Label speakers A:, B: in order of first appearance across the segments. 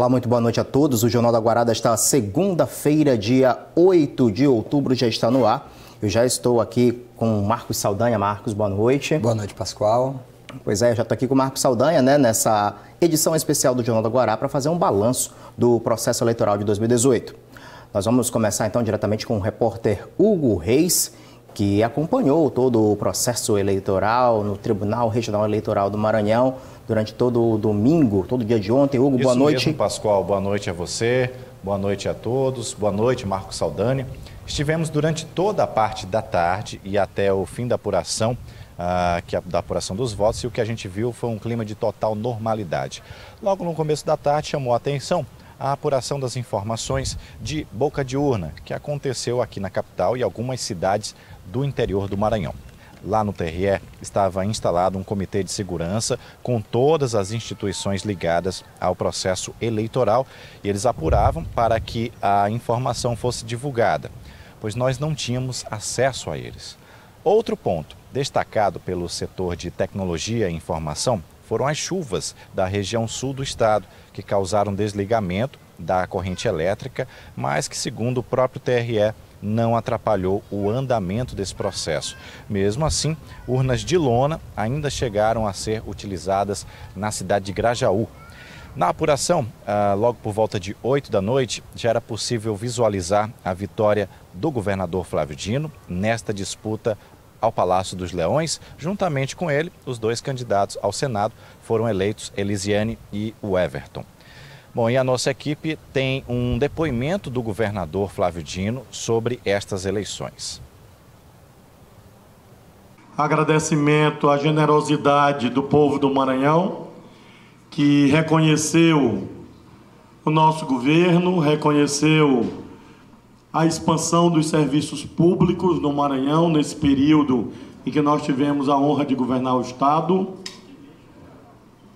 A: Olá, muito boa noite a todos. O Jornal da Guará está segunda-feira, dia 8 de outubro, já está no ar. Eu já estou aqui com o Marcos Saldanha. Marcos, boa noite.
B: Boa noite, Pascoal.
A: Pois é, eu já estou aqui com o Marcos Saldanha, né, nessa edição especial do Jornal da Guará para fazer um balanço do processo eleitoral de 2018. Nós vamos começar então diretamente com o repórter Hugo Reis, que acompanhou todo o processo eleitoral no Tribunal Regional Eleitoral do Maranhão durante todo o domingo, todo o dia de ontem. Hugo, boa noite.
C: Isso mesmo, Pascoal. Boa noite a você, boa noite a todos, boa noite, Marcos Saldanha. Estivemos durante toda a parte da tarde e até o fim da apuração, da apuração dos votos, e o que a gente viu foi um clima de total normalidade. Logo no começo da tarde chamou a atenção a apuração das informações de boca de urna, que aconteceu aqui na capital e algumas cidades do interior do Maranhão. Lá no TRE estava instalado um comitê de segurança com todas as instituições ligadas ao processo eleitoral e eles apuravam para que a informação fosse divulgada, pois nós não tínhamos acesso a eles. Outro ponto destacado pelo setor de tecnologia e informação foram as chuvas da região sul do estado, que causaram desligamento da corrente elétrica, mas que, segundo o próprio TRE, não atrapalhou o andamento desse processo. Mesmo assim, urnas de lona ainda chegaram a ser utilizadas na cidade de Grajaú. Na apuração, logo por volta de 8 da noite, já era possível visualizar a vitória do governador Flávio Dino nesta disputa ao Palácio dos Leões. Juntamente com ele, os dois candidatos ao Senado foram eleitos, Elisiane e o Everton. Bom, e a nossa equipe tem um depoimento do governador Flávio Dino sobre estas eleições.
D: Agradecimento à generosidade do povo do Maranhão, que reconheceu o nosso governo, reconheceu a expansão dos serviços públicos no Maranhão, nesse período em que nós tivemos a honra de governar o Estado,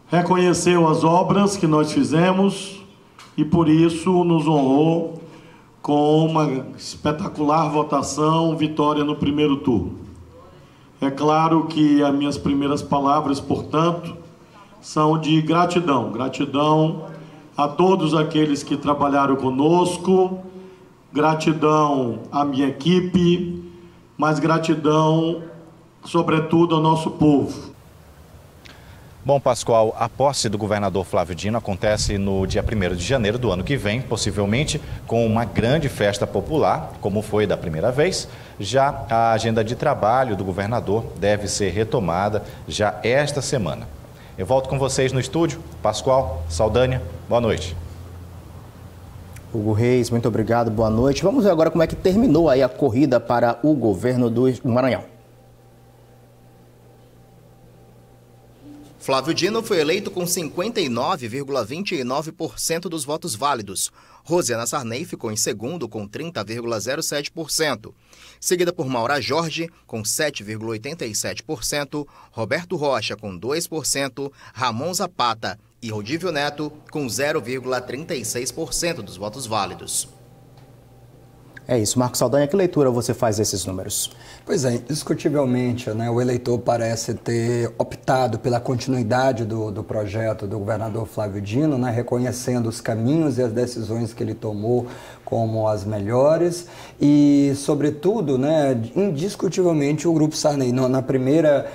D: reconheceu as obras que nós fizemos e, por isso, nos honrou com uma espetacular votação, vitória no primeiro turno. É claro que as minhas primeiras palavras, portanto, são de gratidão. Gratidão a todos aqueles que trabalharam conosco, gratidão à minha equipe, mas gratidão, sobretudo, ao nosso povo.
C: Bom, Pascoal, a posse do governador Flávio Dino acontece no dia 1º de janeiro do ano que vem, possivelmente com uma grande festa popular, como foi da primeira vez. Já a agenda de trabalho do governador deve ser retomada já esta semana. Eu volto com vocês no estúdio. Pascoal, Saldanha, boa noite.
A: Hugo Reis, muito obrigado, boa noite. Vamos ver agora como é que terminou aí a corrida para o governo do Maranhão.
E: Flávio Dino foi eleito com 59,29% dos votos válidos. Rosiana Sarney ficou em segundo com 30,07%. Seguida por Maura Jorge com 7,87%, Roberto Rocha com 2%, Ramon Zapata e Rodívio Neto com 0,36% dos votos válidos.
A: É isso, Marcos Saldanha, que leitura você faz desses números?
B: Pois é, indiscutivelmente, né, o eleitor parece ter optado pela continuidade do projeto do governador Flávio Dino, né, reconhecendo os caminhos e as decisões que ele tomou como as melhores e, sobretudo, né, indiscutivelmente o Grupo Sarney. Na primeira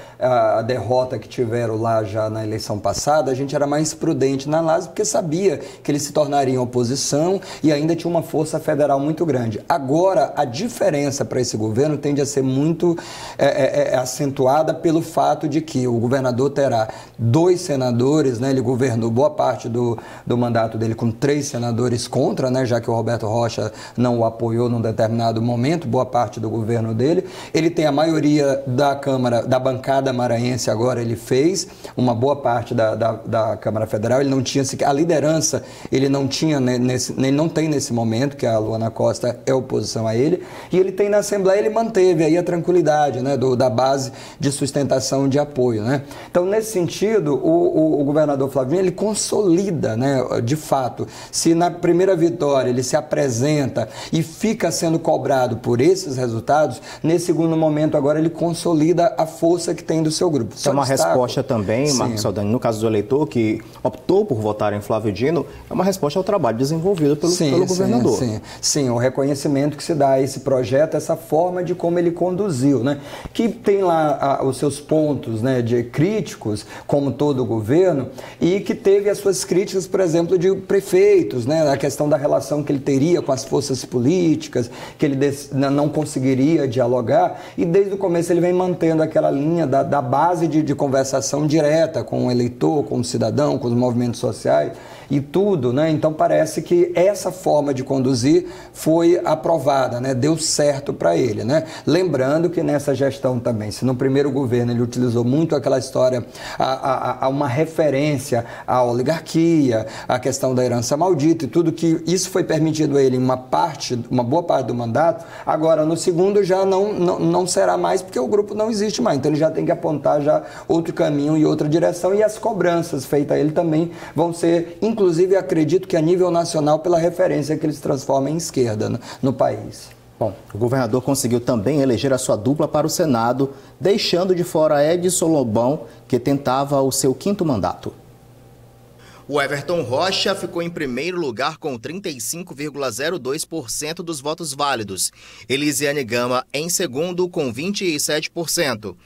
B: derrota que tiveram lá já na eleição passada, a gente era mais prudente na análise porque sabia que eles se tornariam oposição e ainda tinha uma força federal muito grande. Agora, a diferença para esse governo tende a ser muito acentuada pelo fato de que o governador terá 2 senadores, né, ele governou boa parte do mandato dele com 3 senadores contra, né, já que o Roberto Rocha não o apoiou num determinado momento, boa parte do governo dele. Ele tem a maioria da Câmara, da bancada maranhense agora, ele fez uma boa parte da Câmara Federal, ele não tinha, a liderança ele não tinha, ele não tem nesse momento, que a Luana Costa é o oposição a ele, e ele tem na Assembleia, ele manteve aí a tranquilidade, né, da base de sustentação de apoio, né? Então, nesse sentido, o governador Flávio Dino, ele consolida, né, de fato, se na primeira vitória ele se apresenta e fica sendo cobrado por esses resultados, nesse segundo momento agora ele consolida a força que tem do seu grupo.
A: É uma resposta também, Marcos Saldani, no caso do eleitor que optou por votar em Flávio Dino, é uma resposta ao trabalho desenvolvido pelo governador.
B: Sim, o reconhecimento que se dá a esse projeto, essa forma de como ele conduziu, né? Que tem lá os seus pontos, né, de críticos, como todo o governo, e que teve as suas críticas, por exemplo, de prefeitos, né? A questão da relação que ele teria com as forças políticas, que ele não conseguiria dialogar, e desde o começo ele vem mantendo aquela linha da base de conversação direta com o eleitor, com o cidadão, com os movimentos sociais e tudo, né? Então parece que essa forma de conduzir foi aprovada, né? Deu certo para ele, né? Lembrando que nessa gestão também, se no primeiro governo ele utilizou muito aquela história, a uma referência à oligarquia, à questão da herança maldita e tudo, que isso foi permitido a ele em uma boa parte do mandato, agora no segundo já não será mais, porque o grupo não existe mais, então ele já tem que apontar já outro caminho e outra direção, e as cobranças feitas a ele também vão ser, inclusive acredito que a nível nacional, pela referência que eles transformam em esquerda no país.
A: Bom, o governador conseguiu também eleger a sua dupla para o Senado, deixando de fora Edson Lobão, que tentava o seu 5º mandato.
E: O Everton Rocha ficou em primeiro lugar com 35,02% dos votos válidos. Elisiane Gama em segundo com 27%.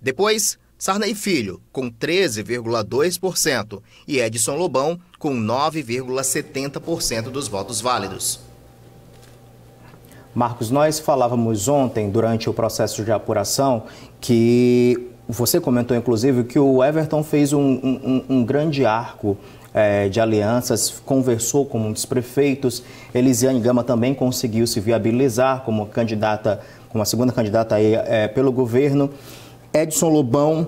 E: Depois, Sarney Filho com 13,2% e Edson Lobão com 9,70% dos votos válidos.
A: Marcos, nós falávamos ontem, durante o processo de apuração, que você comentou, inclusive, que o Everton fez um grande arco de alianças, conversou com muitos prefeitos. Elisiane Gama também conseguiu se viabilizar como candidata, como a segunda candidata aí, pelo governo. Edson Lobão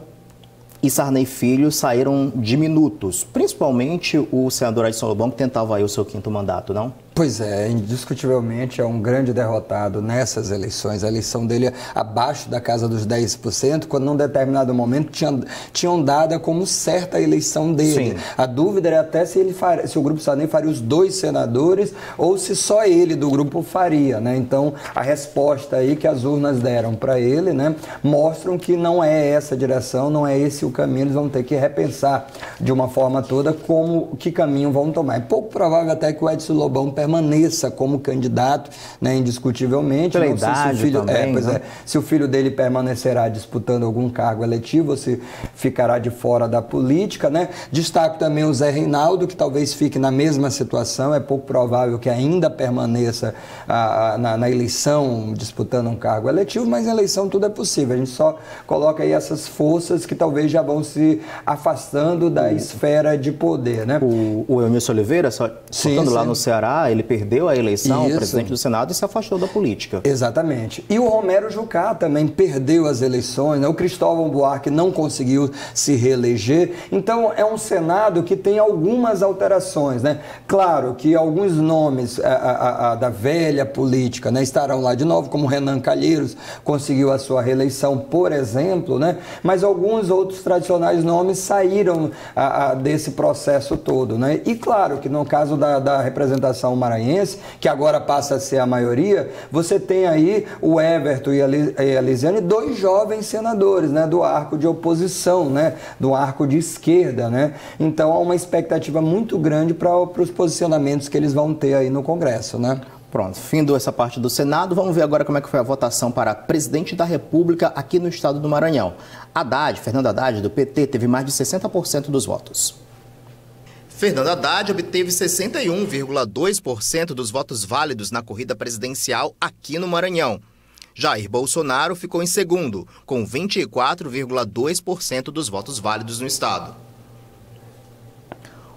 A: e Sarney Filho saíram diminutos, principalmente o senador Edson Lobão, que tentava aí o seu 5º mandato, não?
B: Pois é, indiscutivelmente é um grande derrotado nessas eleições. A eleição dele abaixo da casa dos 10%, quando num determinado momento tinham dado como certa a eleição dele. Sim. A dúvida era até se o grupo Sarney faria os 2 senadores ou se só ele do grupo faria, né? Então, a resposta aí que as urnas deram para ele, né, mostram que não é essa a direção, não é esse o caminho. Eles vão ter que repensar de uma forma toda que caminho vão tomar. É pouco provável até que o Edson Lobão permaneça como candidato, né, indiscutivelmente.
A: Pela idade também,
B: se o filho dele permanecerá disputando algum cargo eletivo ou se ficará de fora da política, né? Destaco também o Zé Reinaldo, que talvez fique na mesma situação. É pouco provável que ainda permaneça na eleição disputando um cargo eletivo, mas na eleição tudo é possível. A gente só coloca aí essas forças que talvez já vão se afastando da esfera de poder, né?
A: O Eunice Oliveira, voltando lá no Ceará, ele perdeu a eleição, o presidente do Senado, e se afastou da política.
B: Exatamente. E o Romero Jucá também perdeu as eleições, né? O Cristóvão Buarque não conseguiu se reeleger. Então, é um Senado que tem algumas alterações, né? Claro que alguns nomes da velha política, né, estarão lá de novo, como Renan Calheiros conseguiu a sua reeleição, por exemplo, né? Mas alguns outros tradicionais nomes saíram desse processo todo, né? E claro que no caso da representação maranhense, que agora passa a ser a maioria, você tem aí o Everton e a Elisiane, 2 jovens senadores, né, do arco de oposição, né, do arco de esquerda, né? Então há uma expectativa muito grande para os posicionamentos que eles vão ter aí no Congresso, né?
A: Pronto, findo essa parte do Senado, vamos ver agora como é que foi a votação para presidente da República aqui no estado do Maranhão. Fernando Haddad, do PT, teve mais de 60% dos votos.
E: Fernando Haddad obteve 61,2% dos votos válidos na corrida presidencial aqui no Maranhão. Jair Bolsonaro ficou em segundo, com 24,2% dos votos válidos no estado.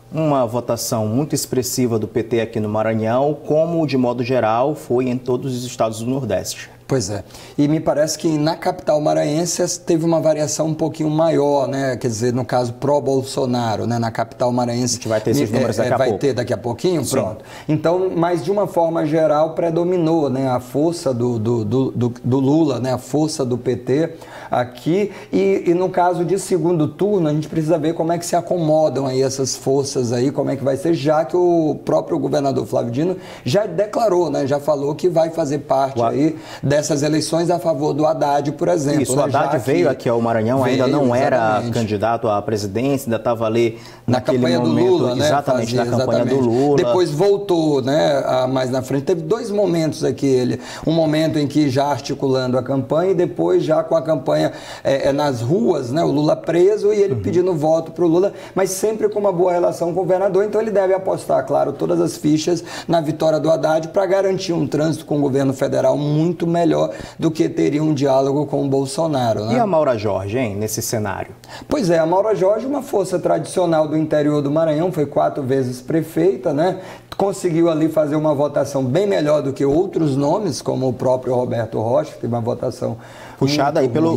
A: Uma votação muito expressiva do PT aqui no Maranhão, como de modo geral foi em todos os estados do Nordeste.
B: Pois é. E me parece que na capital maranhense teve uma variação um pouquinho maior, né? Quer dizer, no caso pró-Bolsonaro, né? Na capital maranhense.
A: A gente vai ter esses números daqui a pouco.
B: Vai ter daqui a pouquinho?
A: Sim.
B: Pronto. Então, mas de uma forma geral predominou, né? A força do Lula, né? A força do PT aqui. E no caso de segundo turno, a gente precisa ver como é que se acomodam aí essas forças aí, como é que vai ser, já que o próprio governador Flávio Dino já declarou, né? Já falou que vai fazer parte aí dessas eleições a favor do Haddad, por exemplo.
A: Isso, o Haddad veio aqui ao Maranhão, ainda não era candidato à presidência, ainda estava ali
B: na campanha do Lula, né?
A: Exatamente, na campanha do Lula.
B: Depois voltou, né? Mais na frente. Teve dois momentos aqui, um momento em que já articulando a campanha e depois já com a campanha nas ruas, né? O Lula preso e ele pedindo voto para o Lula, mas sempre com uma boa relação com o governador, então ele deve apostar, claro, todas as fichas na vitória do Haddad para garantir um trânsito com o governo federal muito melhor do que teria um diálogo com o Bolsonaro, né?
A: E a Maura Jorge, hein, nesse cenário?
B: Pois é, a Maura Jorge, uma força tradicional do interior do Maranhão, foi 4 vezes prefeita, né? Conseguiu ali fazer uma votação bem melhor do que outros nomes, como o próprio Roberto Rocha, que teve uma votação
A: puxada aí pelo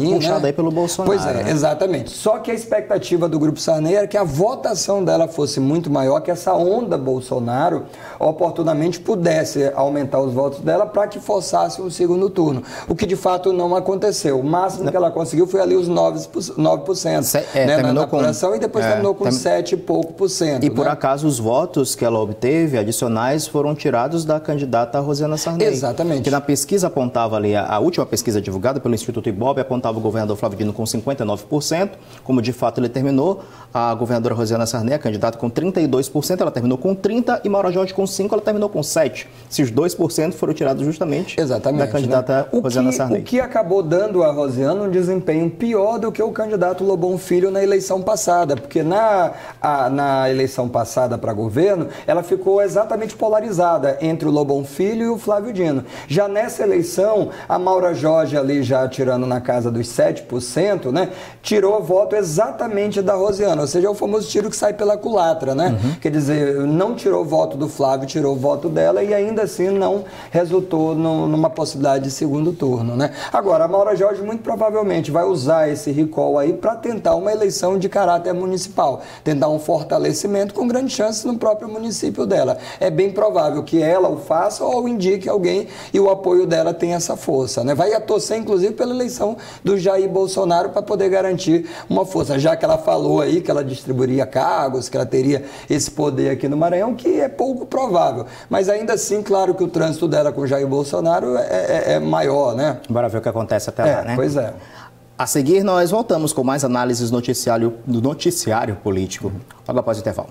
A: Bolsonaro.
B: Pois é,
A: né?
B: Exatamente. Só que a expectativa do Grupo Sarney era que a votação dela fosse muito maior, que essa onda Bolsonaro oportunamente pudesse aumentar os votos dela para que forçasse um segundo turno. O que de fato não aconteceu. O máximo que ela conseguiu foi ali os 9%, né, na apuração, e depois terminou com 7 e pouco por cento.
A: E por acaso os votos que ela obteve, adicionais, foram tirados da candidata Rosiana Sarney.
B: Exatamente.
A: Que na pesquisa apontava ali, a última pesquisa divulgada pelo Instituto Ibope apontava o governador Flávio Dino com 59%, como de fato ele terminou. A governadora Rosiana Sarney, a candidata, com 32%, ela terminou com 30%, e Maura Jorge com 5%, ela terminou com 7%. Esses 2% foram tirados justamente da candidata Rosiana Sarney.
B: O que acabou dando a Rosiana um desempenho pior do que o candidato Lobão Filho na eleição passada, porque na eleição passada para governo, ela ficou exatamente polarizada entre o Lobão Filho e o Flávio Dino. Já nessa eleição, a Maura Jorge ali já tirando na casa dos 7%, né, tirou o voto exatamente da Rosiana, ou seja, é o famoso tiro que sai pela culatra, né? Quer dizer, não tirou o voto do Flávio, tirou o voto dela e ainda assim não resultou numa possibilidade de segundo turno, né? Agora, a Maura Jorge muito provavelmente vai usar esse recall aí para tentar uma eleição de caráter municipal, tentar um fortalecimento com grandes chances no próprio município dela. É bem provável que ela o faça ou indique alguém e o apoio dela tem essa força, né? Vai torcer, inclusive, pela eleição do Jair Bolsonaro para poder garantir uma força, já que ela falou aí que ela distribuiria cargos, que ela teria esse poder aqui no Maranhão, que é pouco provável. Mas ainda assim, claro que o trânsito dela com o Jair Bolsonaro é maior, né?
A: Bora ver o que acontece até lá, né?
B: Pois é.
A: A seguir, nós voltamos com mais análises do noticiário político, logo após o intervalo.